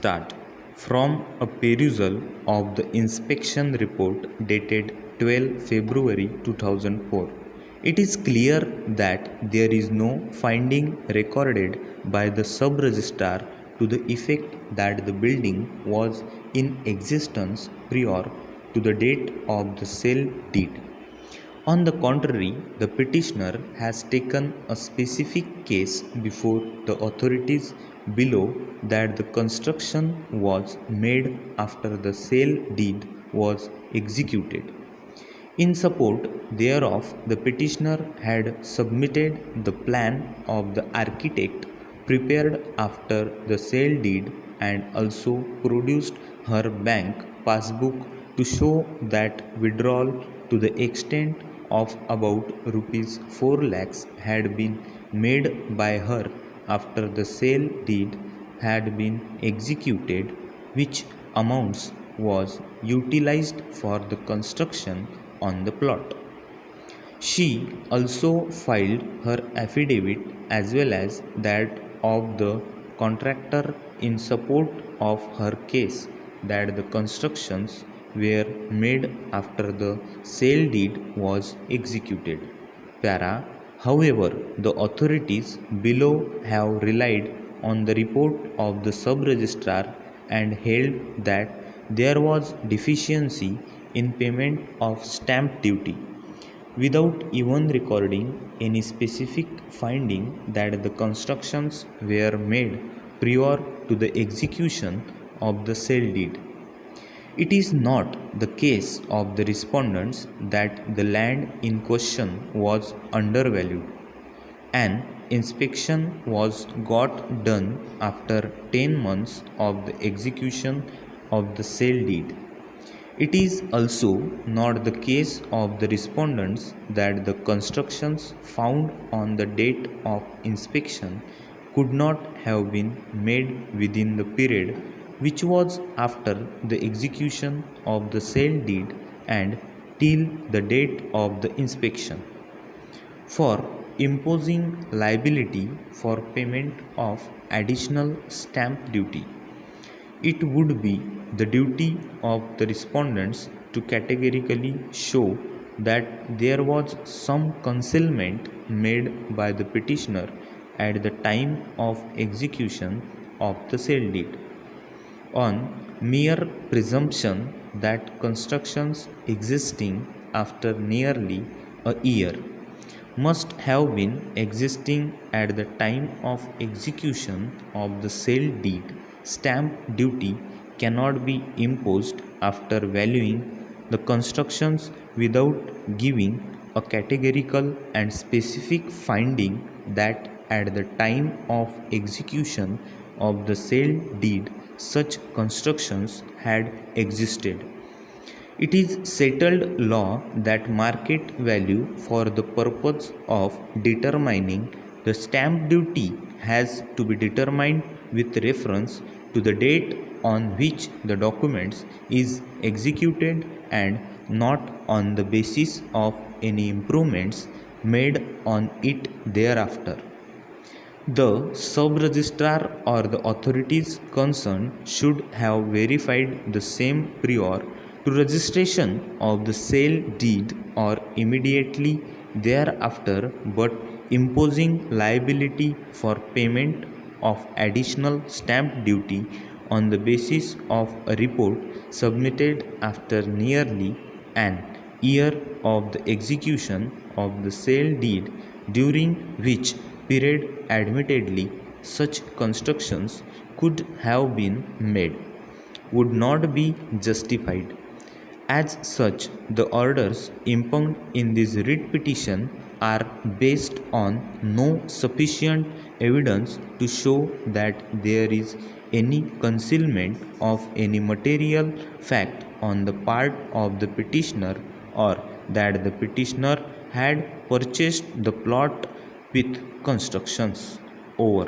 start from a perusal of the inspection report dated 12 February 2004. It is clear that there is no finding recorded by the sub-registrar to the effect that the building was in existence prior to the date of the sale deed. On the contrary, the petitioner has taken a specific case before the authorities below that the construction was made after the sale deed was executed. In support thereof, the petitioner had submitted the plan of the architect prepared after the sale deed and also produced her bank passbook to show that withdrawal to the extent of about rupees 4 lakhs had been made by her after the sale deed had been executed, which amounts was utilized for the construction on the plot. She also filed her affidavit as well as that of the contractor in support of her case that the constructions were made after the sale deed was executed. Para. However, the authorities below have relied on the report of the sub-registrar and held that there was deficiency in payment of stamp duty, without even recording any specific finding that the constructions were made prior to the execution of the sale deed. It is not the case of the respondents that the land in question was undervalued. An inspection was got done after 10 months of the execution of the sale deed. It is also not the case of the respondents that the constructions found on the date of inspection could not have been made within the period which was after the execution of the sale deed and till the date of the inspection. For imposing liability for payment of additional stamp duty, it would be the duty of the respondents to categorically show that there was some concealment made by the petitioner at the time of execution of the sale deed. On mere presumption that constructions existing after nearly a year must have been existing at the time of execution of the sale deed, stamp duty cannot be imposed after valuing the constructions without giving a categorical and specific finding that at the time of execution of the sale deed such constructions had existed. It is settled law that market value for the purpose of determining the stamp duty has to be determined with reference to the date on which the documents is executed and not on the basis of any improvements made on it thereafter. The sub-registrar or the authorities concerned should have verified the same prior to registration of the sale deed or immediately thereafter, but imposing liability for payment of additional stamp duty on the basis of a report submitted after nearly an year of the execution of the sale deed, during which period admittedly such constructions could have been made, would not be justified. As such, the orders impugned in this writ petition are based on no sufficient evidence to show that there is any concealment of any material fact on the part of the petitioner, or that the petitioner had purchased the plot with constructions over